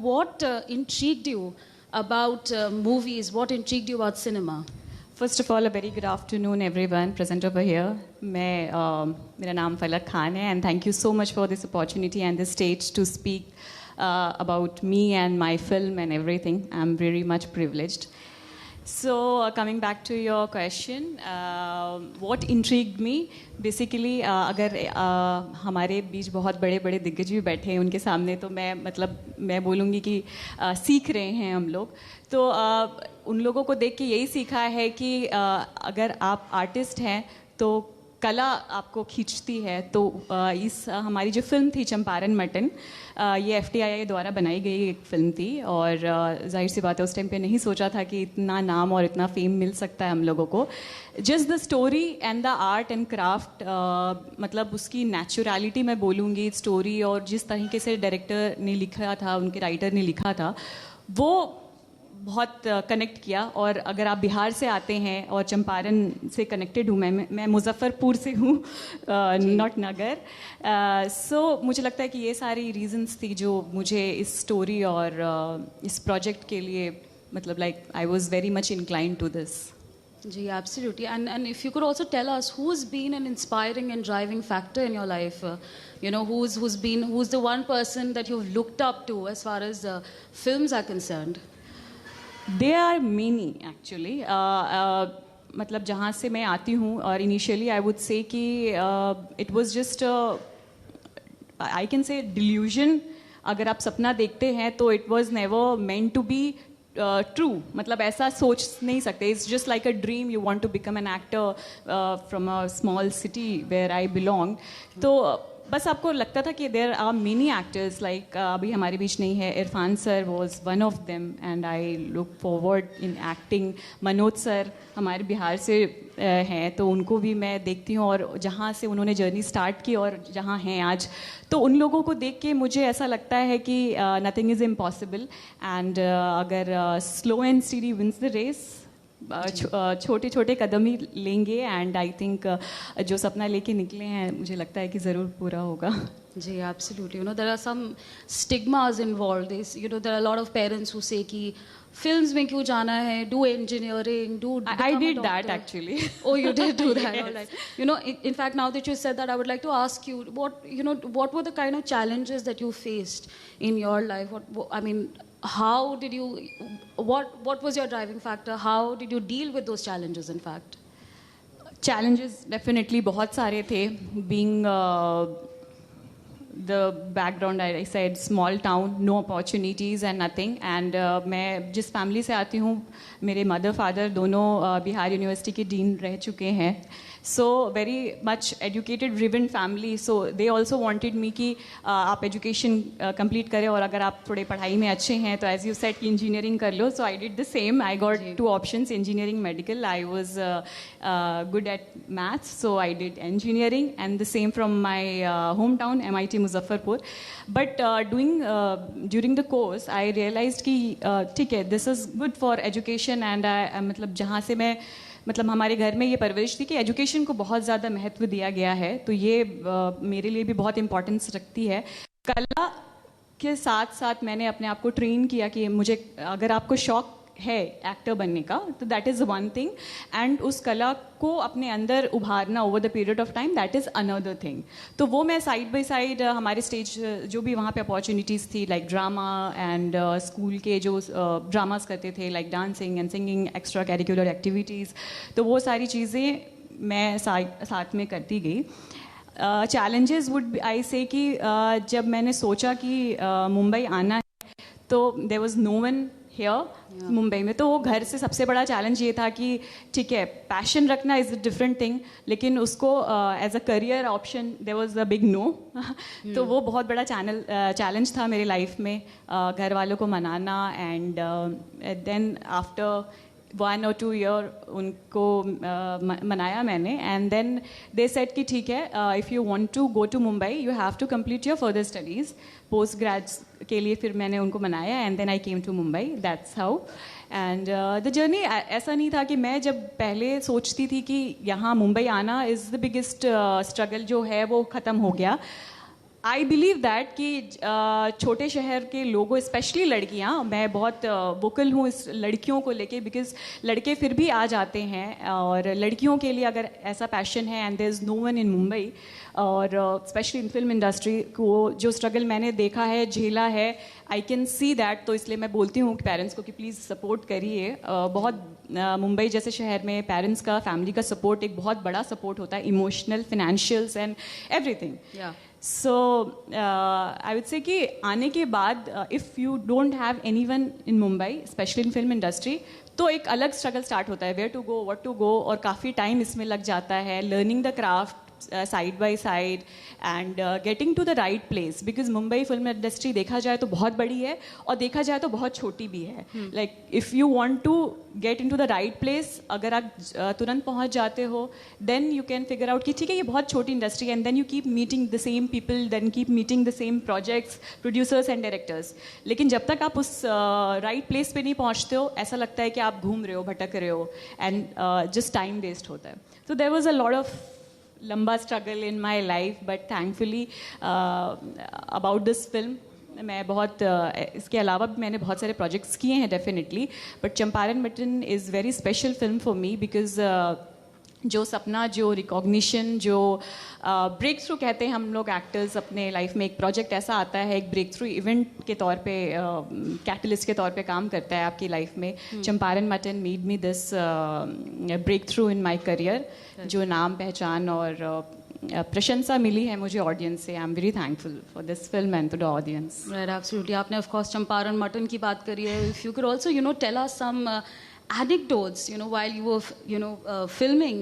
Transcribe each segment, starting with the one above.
what intrigued you about movies? What intrigued you about cinema? First of all, a very good afternoon, everyone present over here. मेरा नाम फलक खान है, and thank you so much for this opportunity and this stage to speak about me and my film and everything. I'm very much privileged. So, coming back to your question, what intrigued me? Basically, अगर हमारे बीच बहुत बड़े बड़े दिग्गज भी बैठे हैं उनके सामने, तो मैं बोलूँगी कि सीख रहे हैं हम लोग. तो उन लोगों को देख के यही सीखा है कि अगर आप आर्टिस्ट हैं तो कला आपको खींचती है. तो इस हमारी जो फिल्म थी चंपारण मटन, ये FTII द्वारा बनाई गई एक फिल्म थी, और जाहिर सी बात है उस टाइम पे नहीं सोचा था कि इतना नाम और इतना फेम मिल सकता है हम लोगों को. Just the story and the art and craft, मतलब उसकी नेचुरलिटी मैं बोलूँगी, स्टोरी और जिस तरीके से डायरेक्टर ने लिखा था, उनके राइटर ने लिखा था, वो बहुत कनेक्ट किया. और अगर आप बिहार से आते हैं और चंपारण से कनेक्टेड हूँ, मैं मुजफ्फरपुर से हूँ, नॉट नगर. सो मुझे लगता है कि ये सारी रीजंस थी जो मुझे इस स्टोरी और इस प्रोजेक्ट के लिए, मतलब like I was very much inclined to this. Gee, absolutely. And if you could also tell us who's been an inspiring and driving factor in your life, who's the one person that you've looked up to as far as films are concerned? There are many actually. मतलब जहाँ से मैं आती हूँ, और initially I would say कि it was just I can say delusion. अगर आप सपना देखते हैं तो it was never meant to be true. मतलब ऐसा सोच नहीं सकते. It's just like a dream. You want to become an actor from a small city where I belong. तो बस आपको लगता था कि there are many actors, like अभी हमारे बीच नहीं है, Irfan sir was one of them and I look forward in acting. Manoj sir हमारे बिहार से हैं, तो उनको भी मैं देखती हूँ, और जहाँ से उन्होंने जर्नी स्टार्ट की और जहाँ हैं आज, तो उन लोगों को देख के मुझे ऐसा लगता है कि नथिंग इज़ इम्पॉसिबल. एंड अगर slow and steady wins the race, छोटे छोटे कदम ही लेंगे, एंड आई थिंक जो सपना लेके निकले हैं मुझे लगता है कि ज़रूर पूरा होगा. जी, absolutely. There are some stigmas involved. There are a lot of parents who say कि films में क्यों जाना है, do engineering, I did that actually. Oh, you did do that. Yes. All right. In fact, now that you said that, I would like to ask you what were the kind of challenges that you faced in your life? How did you? What was your driving factor? How did you deal with those challenges? In fact, challenges definitely बहुत सारे थे. Being the background, I said small town, no opportunities and nothing. And मैं जिस family से आती हूँ, मेरे mother father दोनों बिहार यूनिवर्सिटी के डीन रह चुके हैं. So very much educated driven family. So they also wanted me कि आप एजुकेशन कंप्लीट करें, और अगर आप थोड़े पढ़ाई में अच्छे हैं तो एज यू सेड कि इंजीनियरिंग कर लो. So I did the same. I got 2 options, engineering, medical. I was good at maths, so I did engineering, and the same from my hometown, MIT Muzaffarpur. But during the course, I realized कि ठीक है, this is good for education, and मतलब जहाँ से मैं, मतलब हमारे घर में ये परवरिश थी कि एजुकेशन को बहुत ज़्यादा महत्व दिया गया है, तो ये मेरे लिए भी बहुत इम्पोर्टेंस रखती है. कला के साथ साथ मैंने अपने आप को ट्रेन किया कि मुझे, अगर आपको शौक है एक्टर बनने का, तो that is one thing, and उस कला को अपने अंदर उभारना over the period of time, that is another thing. तो वो मैं साइड बाय साइड हमारे स्टेज जो भी वहाँ पे अपॉर्चुनिटीज़ थी, लाइक ड्रामा एंड स्कूल के जो ड्रामास करते थे, like dancing and singing, extra curricular activities, तो वो सारी चीज़ें मैं साथ में करती गई. चैलेंजेस वुड आई से कि जब मैंने सोचा कि मुंबई आना है, तो there was no one here Mumbai में. तो वो घर से सबसे बड़ा चैलेंज ये था कि ठीक है, पैशन रखना इज़ अ डिफरेंट थिंग, लेकिन उसको as a career option there was a big no. तो वो बहुत बड़ा चैलेंज था मेरे लाइफ में, घर वालों को मनाना. And then after 1 or 2 year उनको मनाया मैंने, एंड देन दे सेड कि ठीक है, if you want to go to Mumbai you have to complete your further studies, post grads के लिए. फिर मैंने उनको मनाया, and then I came to Mumbai. That's how. And the journey ऐसा नहीं था कि मैं जब पहले सोचती थी कि यहाँ मुंबई आना इज़ द बिगेस्ट स्ट्रगल जो है वो ख़त्म हो गया. आई बिलीव दैट कि छोटे शहर के लोगों स्पेशली लड़कियां, मैं बहुत वोकल हूँ इस लड़कियों को लेके, बिकॉज लड़के फिर भी आ जाते हैं, और लड़कियों के लिए अगर ऐसा पैशन है and there is no one in Mumbai, और स्पेशली इन फिल्म इंडस्ट्री को जो स्ट्रगल मैंने देखा है, झेला है, आई कैन सी दैट। तो इसलिए मैं बोलती हूँ कि पेरेंट्स को कि प्लीज़ सपोर्ट करिए। बहुत मुंबई जैसे शहर में पेरेंट्स का, फैमिली का सपोर्ट एक बहुत बड़ा सपोर्ट होता है, emotional, financials and everything. So I would say कि आने के बाद if you don't have anyone in Mumbai, specially in film industry, तो एक अलग स्ट्रगल स्टार्ट होता है, where to go, what to go, और काफ़ी टाइम इसमें लग जाता है, learning the craft side by side and getting to the right place, because Mumbai film industry देखा जाए तो बहुत बड़ी है और देखा जाए तो बहुत छोटी भी है। Like if you want to get in to the right place, अगर आप तुरंत पहुंच जाते हो, then you can figure out कि ठीक है ये बहुत छोटी industry, and then you keep meeting the same people, then keep meeting the same projects, producers and directors. लेकिन जब तक आप उस राइट प्लेस पे नहीं पहुंचते हो, ऐसा लगता है कि आप घूम रहे हो, भटक रहे हो, एंड जस्ट टाइम वेस्ट होता है। So there was a lot of लंबा struggle in my life, but thankfully about this film मैं बहुत इसके अलावा भी मैंने बहुत सारे प्रोजेक्ट्स किए हैं definitely, but Champaran mutton is very special film for me, because जो सपना, जो रिकॉग्निशन, जो ब्रेक थ्रू कहते हैं हम लोग एक्टर्स अपने लाइफ में, एक प्रोजेक्ट ऐसा आता है, एक ब्रेक थ्रू इवेंट के तौर पे, कैटलिस्ट के तौर पे काम करता है आपकी लाइफ में। Champaran mutton made me this breakthrough in my career, जो नाम, पहचान और प्रशंसा मिली है मुझे ऑडियंस से। I am very thankful for this film and to the audience. Right, absolutely. आपने ऑफ कोर्स चंपारण मटन की बात करी है। If you could also tell us some anecdotes, while you were filming,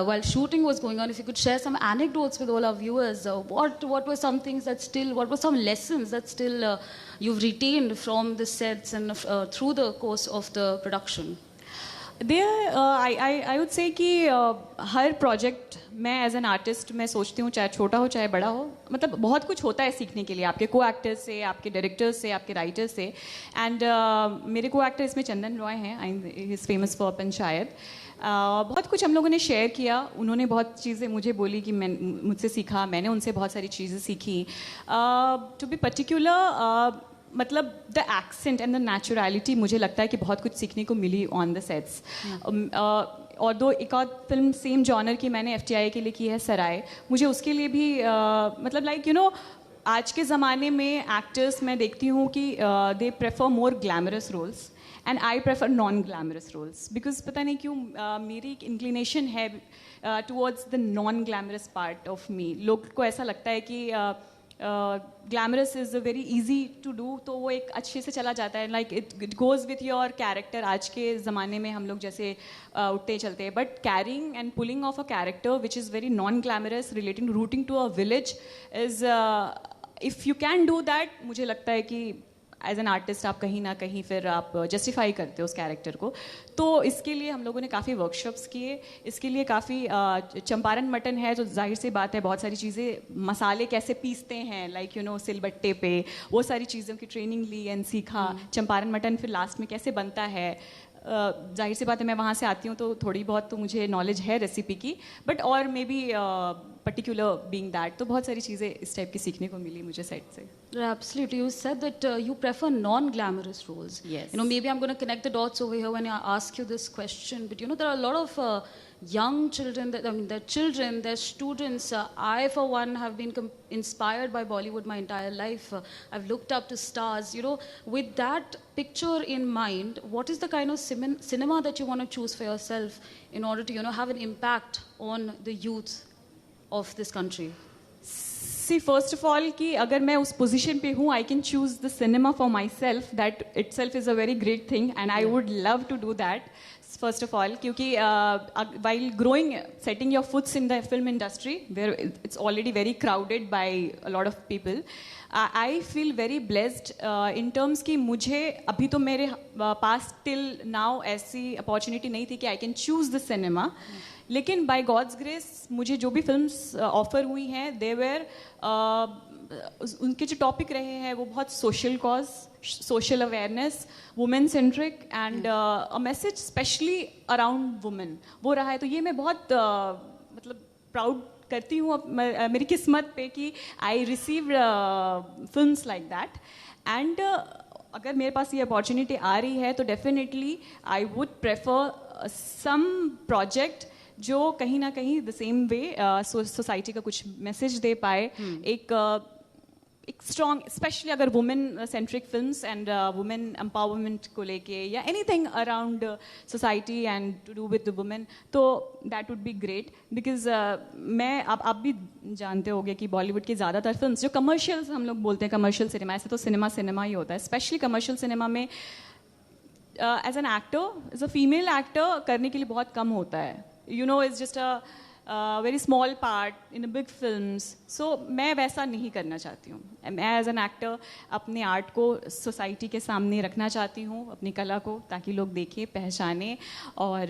while shooting was going on, if you could share some anecdotes with all our viewers, what were some things that still, what were some lessons that still you've retained from the sets and through the course of the production? I would say कि हर project मैं as an artist मैं सोचती हूँ, चाहे छोटा हो चाहे बड़ा हो, मतलब बहुत कुछ होता है सीखने के लिए, आपके को एक्टर्स से, आपके डायरेक्टर्स से, आपके राइटर्स से। एंड मेरे को एक्टर इसमें चंदन रॉय हैं, he is famous for panchayat. बहुत कुछ हम लोगों ने शेयर किया, उन्होंने बहुत चीज़ें मुझे बोली कि मैं मुझसे सीखा, मैंने उनसे बहुत सारी चीज़ें सीखी। टू बी पर्टिकुलर, मतलब the accent and the naturality, मुझे लगता है कि बहुत कुछ सीखने को मिली ऑन द सेट्स। और दो एक और फिल्म सेम जॉनर की मैंने FTI के लिए की है, सराय, मुझे उसके लिए भी मतलब लाइक आज के ज़माने में एक्टर्स मैं देखती हूँ कि they prefer more glamorous roles and I prefer non glamorous roles, because पता नहीं क्यों मेरी एक इंक्लिनेशन है towards the non glamorous part of me. लोग को ऐसा लगता है कि glamorous is very easy to do, तो वो एक अच्छे से चला जाता है, like it goes with your character. आज के ज़माने में हम लोग जैसे उठते चलते हैं, but carrying and pulling of a character which is very non glamorous, relating rooting to a village is, if you can do that, मुझे लगता है कि एज एन आर्टिस्ट आप कहीं ना कहीं फिर आप जस्टिफाई करते हो उस कैरेक्टर को। तो इसके लिए हम लोगों ने काफ़ी वर्कशॉप्स किए, इसके लिए काफ़ी चंपारण मटन है तो जाहिर सी बात है बहुत सारी चीज़ें, मसाले कैसे पीसते हैं, लाइक सिलबट्टे पे, वो सारी चीज़ों की ट्रेनिंग ली एंड सीखा। चंपारण मटन फिर लास्ट में कैसे बनता है, जाहिर सी बात है मैं वहाँ से आती हूँ तो थोड़ी बहुत तो मुझे नॉलेज है रेसिपी की, बट और may be particular being that, तो बहुत सारी चीज़ें इस टाइप की सीखने को मिली मुझे सेट से। Absolutely. You said that you prefer non-glamorous roles. Yes. Maybe I'm going to connect the dots over here when I ask you this question. But there are a lot of young children. They're children, they're students. I, for one, have been inspired by Bollywood my entire life. I've looked up to stars. With that picture in mind, what is the kind of cinema that you want to choose for yourself in order to, have an impact on the youth of this country? See, first of all कि अगर मैं उस position पे हूँ, I can choose the cinema for myself. That itself is a very great thing, and I would love to do that. First of all, क्योंकि while growing, setting your foots in the film industry, where it's already very crowded by a lot of people, I feel very blessed in terms कि मुझे अभी तो मेरे पास till now ऐसी opportunity नहीं थी कि I can choose the cinema. लेकिन बाय गॉड्स ग्रेस मुझे जो भी फिल्म्स ऑफर हुई हैं, दे वेर उनके जो टॉपिक रहे हैं वो बहुत social cause, social awareness, women centric and a message specially around women, वो रहा है। तो ये मैं बहुत मतलब प्राउड करती हूँ मेरी किस्मत पे कि I receive films like that and अगर मेरे पास ये अपॉर्चुनिटी आ रही है तो definitely I would prefer some project जो कहीं ना कहीं द सेम वे सोसाइटी का कुछ मैसेज दे पाए, एक स्ट्रॉन्ग, स्पेशली अगर women centric films and women empowerment को लेके या anything around society and to do with the women, तो that would be great because मैं आप भी जानते होंगे कि बॉलीवुड की ज़्यादातर फिल्म्स जो कमर्शियल्स हम लोग बोलते हैं, कमर्शियल सिनेमा, ऐसे तो सिनेमा ही होता है, स्पेशली कमर्शियल सिनेमा में as an actor, as a female actor करने के लिए बहुत कम होता है, you know, it's just a very small part in big films. So मैं वैसा नहीं करना चाहती हूँ. मैं एज एन एक्टर अपने आर्ट को सोसाइटी के सामने रखना चाहती हूँ, अपनी कला को, ताकि लोग देखें, पहचानें और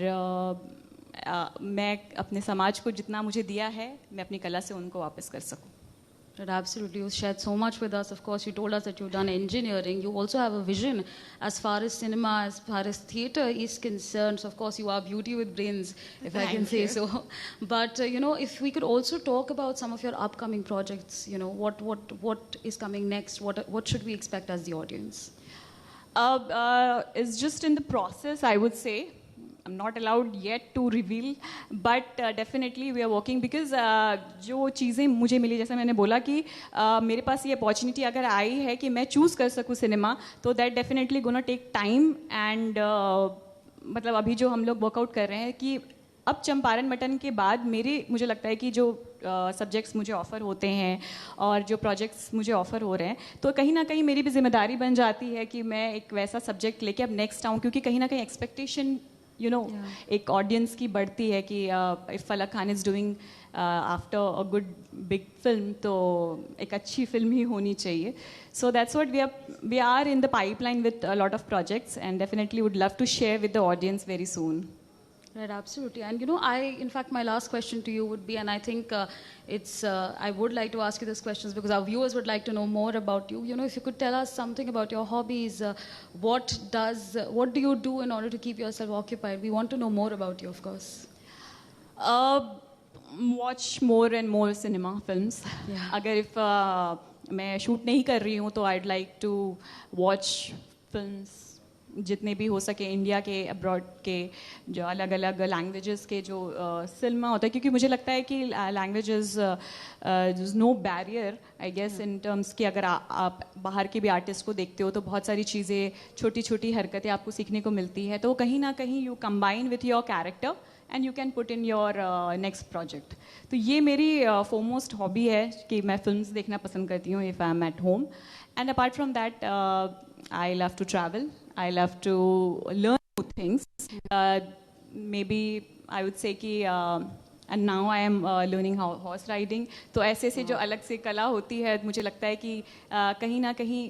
मैं अपने समाज को जितना मुझे दिया है मैं अपनी कला से उनको वापस कर सकूँ. Right, absolutely. You shared so much with us. Of course, you told us that you've done engineering. You also have a vision as far as cinema, as far as theatre is concerned. So, of course, you are beauty with brains, if I can say so. But, you know, if we could also talk about some of your upcoming projects, you know, what is coming next? What should we expect as the audience? It's just in the process, I would say. I'm not allowed yet to reveal, but definitely we are working because जो चीज़ें मुझे मिली, जैसे मैंने बोला कि मेरे पास ये अपॉर्चुनिटी अगर आई है कि मैं चूज़ कर सकूँ सिनेमा, तो that definitely gonna take time and मतलब अभी जो हम लोग वर्कआउट कर रहे हैं कि अब चंपारण मटन के बाद मुझे लगता है कि जो सब्जेक्ट्स मुझे ऑफ़र होते हैं और जो प्रोजेक्ट्स मुझे ऑफ़र हो रहे हैं, तो कहीं ना कहीं मेरी भी जिम्मेदारी बन जाती है कि मैं एक वैसा सब्जेक्ट लेके अब नेक्स्ट आऊँ, क्योंकि कहीं ना कहीं एक्सपेक्टेशन यू नो एक ऑडियंस की बढ़ती है कि if Falak Khan is doing after a good big film, तो एक अच्छी फिल्म ही होनी चाहिए. So that's what we are in the pipeline with a lot of projects and definitely would love to share with the audience very soon. Right, absolutely. And, you know, in fact, my last question to you would be, and I think I would like to ask you these questions because our viewers would like to know more about you. You know, if you could tell us something about your hobbies, what do you do in order to keep yourself occupied? We want to know more about you, of course. Watch more and more cinema films. Yeah. अगर if मैं shoot नहीं कर रही हूँ तो I'd like to watch films जितने भी हो सके, इंडिया के, अब्रॉड के, जो अलग अलग लैंग्वेजेस के जो सिनेमा होता है, क्योंकि मुझे लगता है कि languages is no barrier I guess in terms कि अगर आप बाहर के भी आर्टिस्ट को देखते हो तो बहुत सारी चीज़ें, छोटी छोटी हरकतें आपको सीखने को मिलती है, तो कहीं ना कहीं you combine with your character and you can put in your next project. तो ये मेरी फोरमोस्ट हॉबी है कि मैं फिल्म्स देखना पसंद करती हूँ if I am at home. And apart from that I love to travel. I love to learn new things. Maybe I would say कि and now I am learning how horse riding. तो ऐसे जो अलग से कला होती है, मुझे लगता है कि कहीं ना कहीं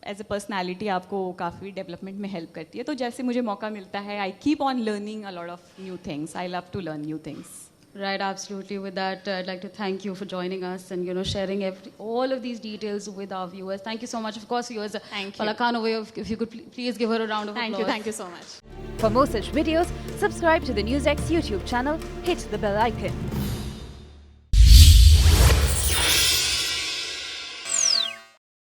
एज अ पर्सनैलिटी आपको काफ़ी डेवलपमेंट में हेल्प करती है. तो जैसे मुझे मौका मिलता है, I keep on learning a lot of new things. I love to learn new things. Right, absolutely. With that, I'd like to thank you for joining us and, you know, sharing all of these details with our viewers. Thank you so much. Of course, viewers. Thank you. Falak Khan over here, if you could please give her a round of applause. Thank you so much. For more such videos, subscribe to the NewsX YouTube channel, hit the bell icon.